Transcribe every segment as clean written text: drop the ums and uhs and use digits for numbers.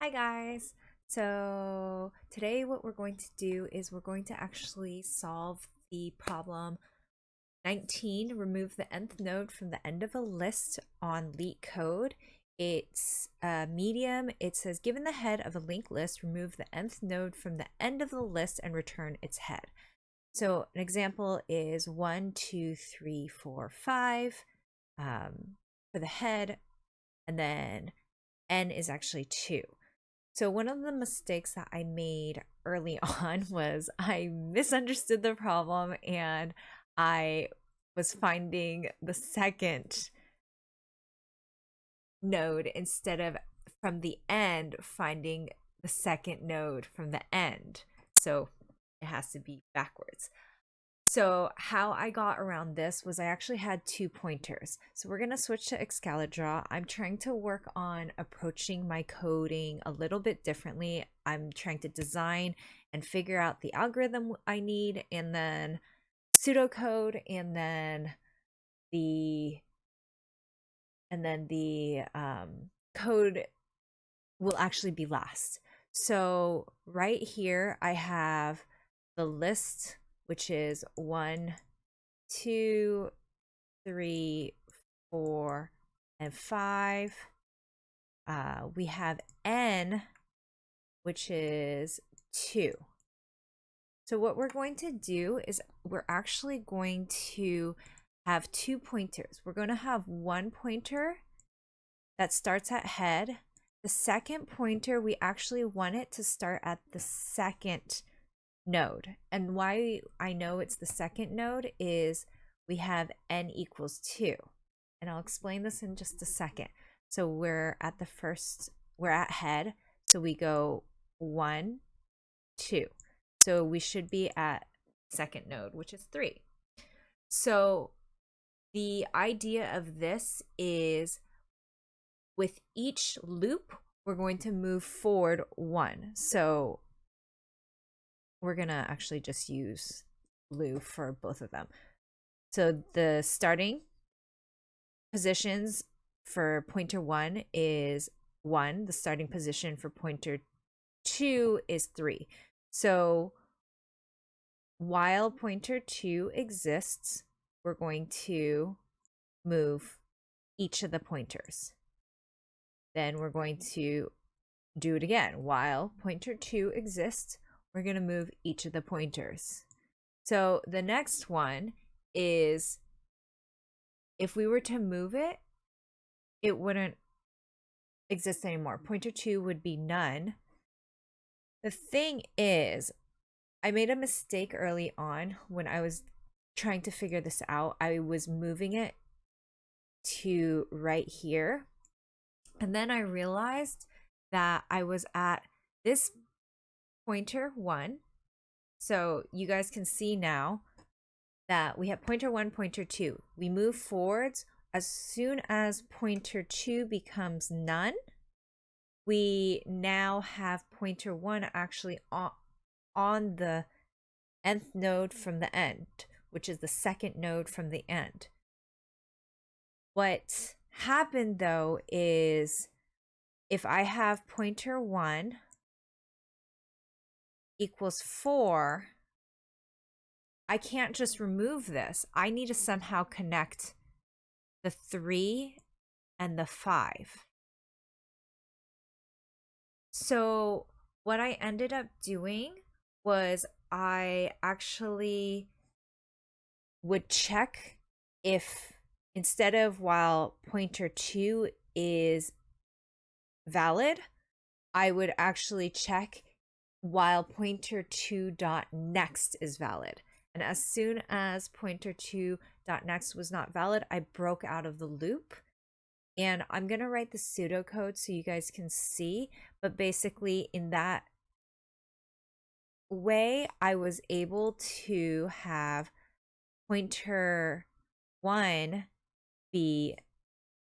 Hi guys! So today what we're going to do is we're going to actually solve the problem 19, remove the nth node from the end of a list on LeetCode. It's medium. It says given the head of a linked list, remove the nth node from the end of the list and return its head. So an example is 1, 2, 3, 4, 5 for the head, and then n is actually 2. So one of the mistakes that I made early on was I misunderstood the problem and I was finding the second node instead of from the end finding the second node from the end. So it has to be backwards. So how I got around this was I actually had 2 pointers. So we're going to switch to Excalidraw. I'm trying to work on approaching my coding a little bit differently. I'm trying to design and figure out the algorithm I need, and then pseudocode, and then the code will actually be last. So right here I have the list, which is 1, 2, 3, 4, and 5. We have n, which is 2. So what we're going to do is we're actually going to have 2 pointers. We're going to have one pointer that starts at head. The second pointer, we actually want it to start at the second node. And why I know it's the second node is we have n equals 2. And I'll explain this in just a second. So we're at head. So we go 1, 2. So we should be at second node, which is 3. So the idea of this is with each loop, we're going to move forward 1. So we're going to actually just use blue for both of them. So the starting positions for pointer 1 is 1. The starting position for pointer 2 is 3. So while pointer 2 exists, we're going to move each of the pointers. Then we're going to do it again. While pointer 2 exists, we're going to move each of the pointers. So the next one is if we were to move it, it wouldn't exist anymore. Pointer 2 would be none. The thing is, I made a mistake early on when I was trying to figure this out. I was moving it to right here. And then I realized that I was at this pointer 1. So you guys can see now that we have pointer 1, pointer 2. We move forwards. As soon as pointer 2 becomes none, we now have pointer 1 actually on the nth node from the end, which is the second node from the end. What happened though is if I have pointer 1 equals 4, I can't just remove this. I need to somehow connect the 3 and the 5. So what I ended up doing was I actually would check if instead of while pointer 2 is valid, I would actually check while pointer 2.next is valid. And as soon as pointer 2.next was not valid, I broke out of the loop. And I'm going to write the pseudocode so you guys can see. But basically, in that way, I was able to have pointer 1 be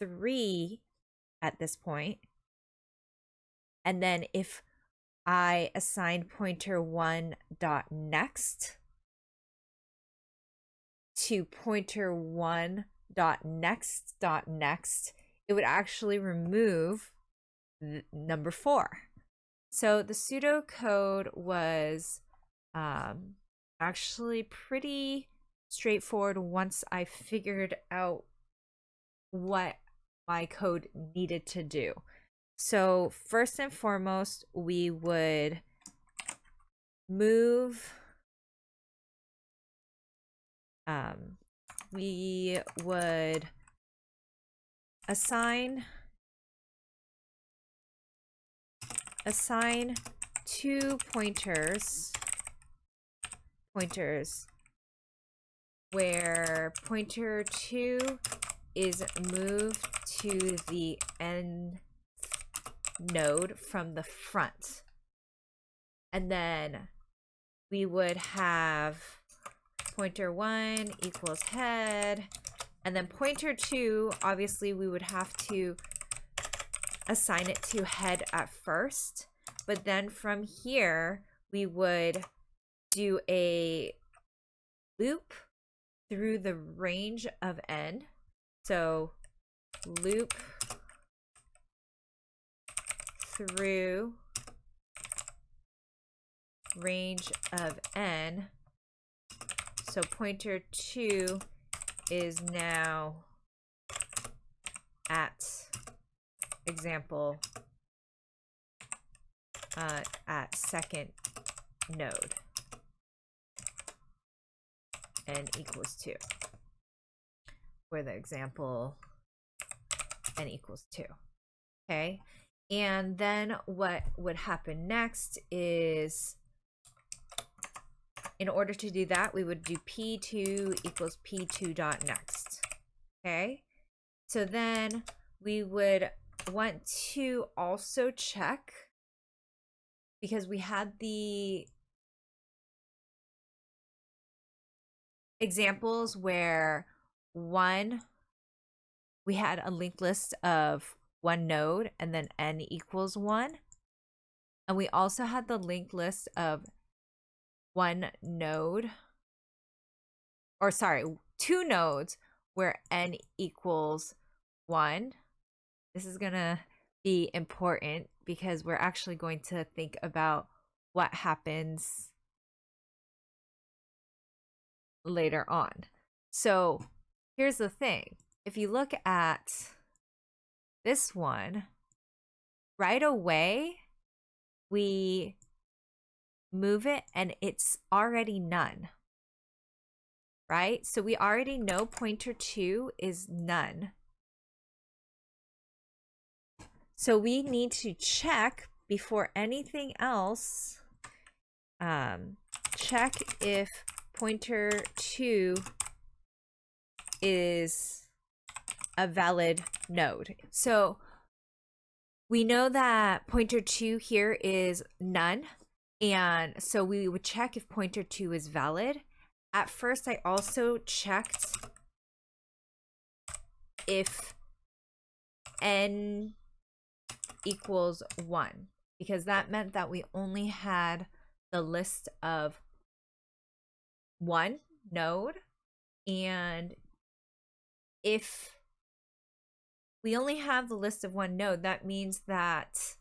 3 at this point. And then if I assigned pointer 1.next to pointer 1.next.next, it would actually remove number 4. So the pseudo code was actually pretty straightforward once I figured out what my code needed to do. So first and foremost, we would move, we would assign two pointers where pointer 2 is moved to the end node from the front. And then we would have pointer 1 equals head, and then pointer 2, obviously we would have to assign it to head at first, but then from here we would do a loop through the range of n. So loop through range of n. So pointer 2 is now at example at second node, n equals 2, where the example n equals 2. Okay, and then what would happen next is, in order to do that, we would do p2 equals p2 dot next. Okay, so then we would want to also check, because we had the examples where we had a linked list of one node and then n equals 1, and we also had the linked list of one node, or sorry, two nodes where n equals 1. This is gonna be important because we're actually going to think about what happens later on. So here's the thing. If you look at this one, right away, we move it and it's already none, right? So we already know pointer 2 is none. So we need to check before anything else, check if pointer 2 is a valid node. So we know that pointer 2 here is none, and so we would check if pointer 2 is valid. At first, I also checked if n equals 1, because that meant that we only had the list of one node, and if we only have the list of one node, that means that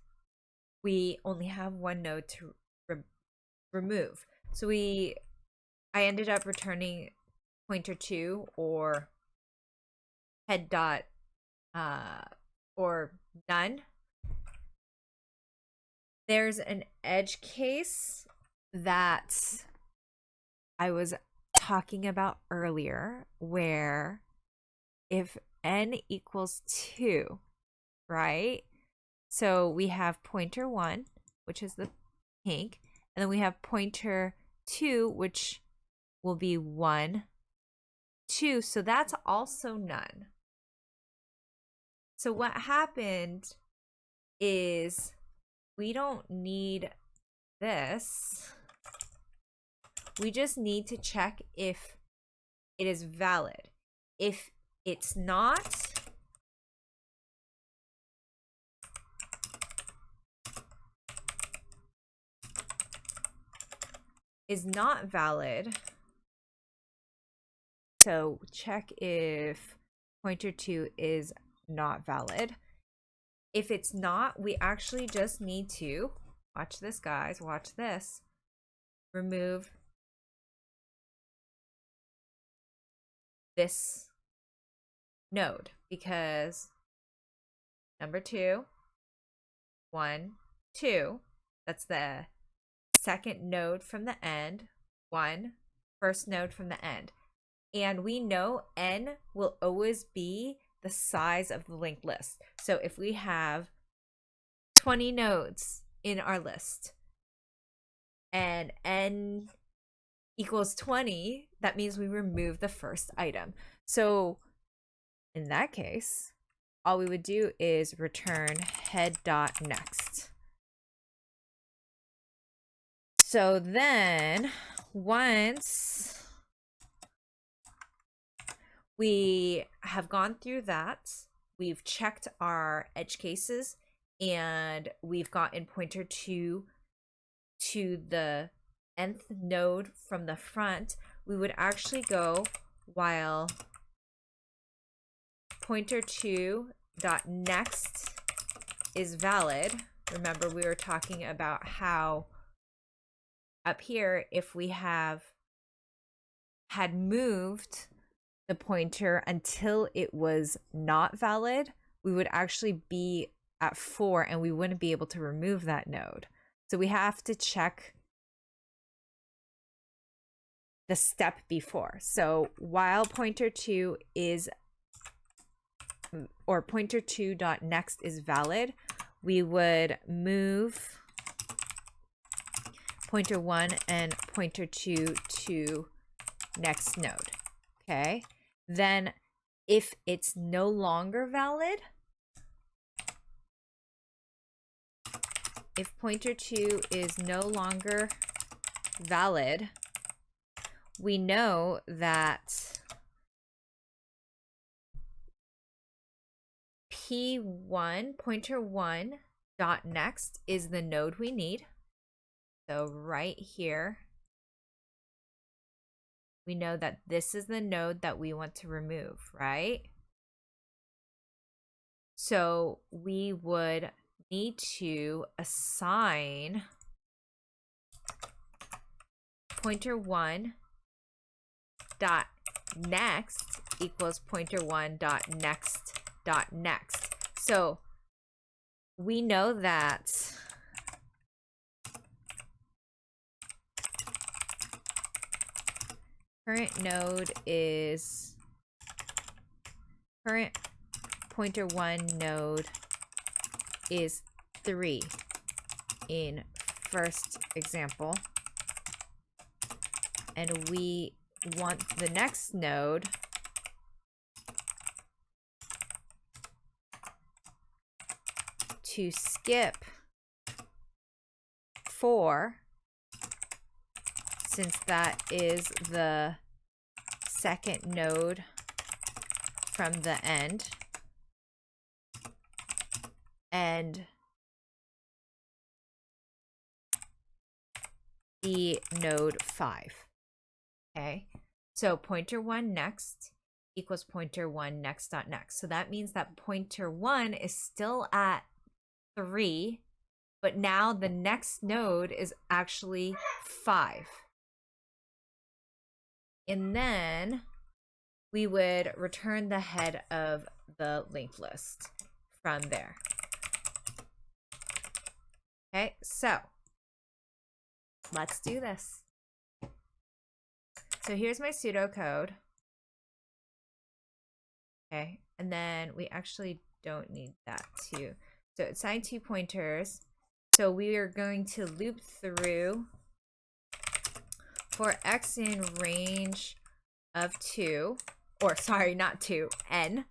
we only have one node to remove. So I ended up returning pointer 2 or head dot or none. There's an edge case that I was talking about earlier, where if n equals 2, right? So we have pointer 1, which is the pink, and then we have pointer 2, which will be 1, 2. So that's also none. So what happened is we don't need this. We just need to check if it is valid. If it's not, is not valid. So check if pointer 2 is not valid. If it's not, we actually just need to watch this, guys, watch this, remove this node, because number 2, 1, 2, that's the second node from the end, 1, first node from the end. And we know n will always be the size of the linked list. So if we have 20 nodes in our list and n equals 20, that means we remove the first item. So in that case, all we would do is return head.next. So then once we have gone through that, we've checked our edge cases, and we've gotten pointer 2 to the nth node from the front, we would actually go while pointer 2 dot next is valid. Remember, we were talking about how up here, if we had moved the pointer until it was not valid, we would actually be at 4 and we wouldn't be able to remove that node. So we have to check the step before. So while pointer 2 is, or pointer 2 dot next is valid, we would move pointer 1 and pointer 2 to next node. Okay. Then if it's no longer valid, if pointer 2 is no longer valid, we know that P1, pointer 1 dot next is the node we need. So right here, we know that this is the node that we want to remove, right? So we would need to assign pointer 1 dot next equals pointer 1 dot next dot next. So we know that current pointer 1 node is 3 in first example, and we want the next node to skip 4, since that is the second node from the end, and the node 5. Okay, so pointer 1 next equals pointer 1 next dot next. So that means that pointer 1 is still at 3, but now the next node is actually 5. And then we would return the head of the linked list from there. Okay, so let's do this. So here's my pseudocode. Okay, and then we actually don't need that too. So assign 2 pointers. So we are going to loop through for x in range of 2, or sorry, not 2, n.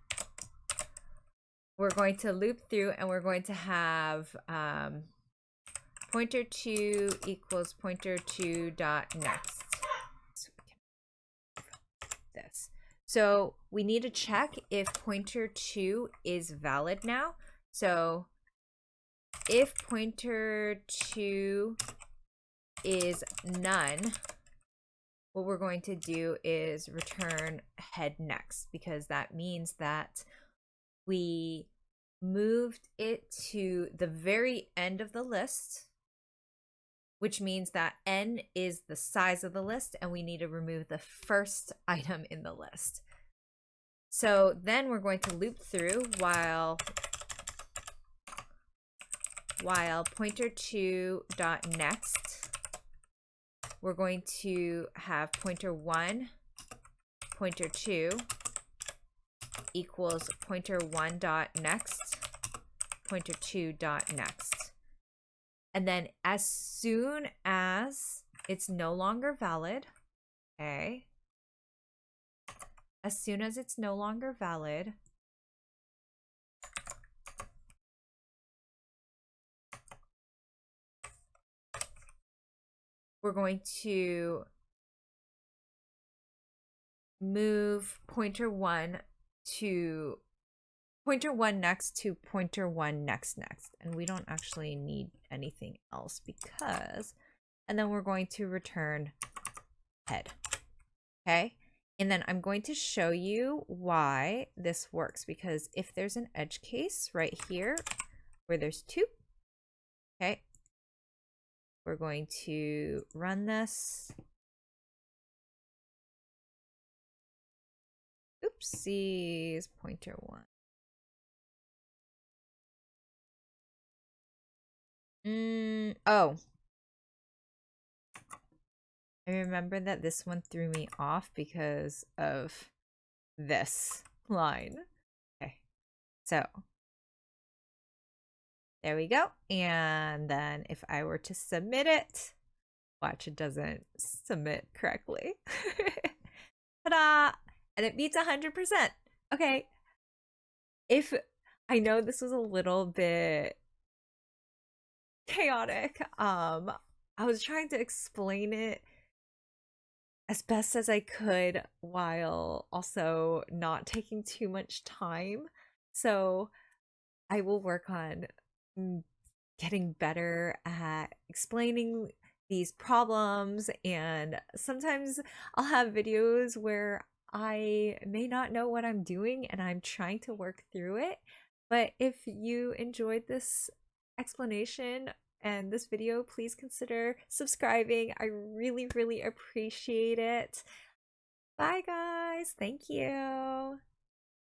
We're going to loop through and we're going to have pointer 2 equals pointer 2 dot next. So we can this. So we need to check if pointer 2 is valid now. So if pointer 2 is none, what we're going to do is return head next, because that means that we moved it to the very end of the list which means that n is the size of the list and we need to remove the first item in the list. So then we're going to loop through while pointer2 dot next. We're going to have pointer1, pointer2 equals pointer1 dot next, pointer2 dot next. And then as soon as it's no longer valid, okay, as soon as it's no longer valid, we're going to move pointer1 next to pointer1 next. And we don't actually need anything else because, and then we're going to return head. Okay. And then I'm going to show you why this works, because if there's an edge case right here where there's 2, okay, we're going to run this. Oopsies, pointer1. Oh, I remember that this one threw me off because of this line. Okay, so there we go. And then if I were to submit it, watch, it doesn't submit correctly. Ta-da! And it beats 100%. Okay. If I know this was a little bit chaotic, I was trying to explain it as best as I could while also not taking too much time. So I will work on getting better at explaining these problems, and sometimes I'll have videos where I may not know what I'm doing and I'm trying to work through it. But if you enjoyed this explanation and this video, please consider subscribing. I really, really appreciate it. Bye guys. Thank you.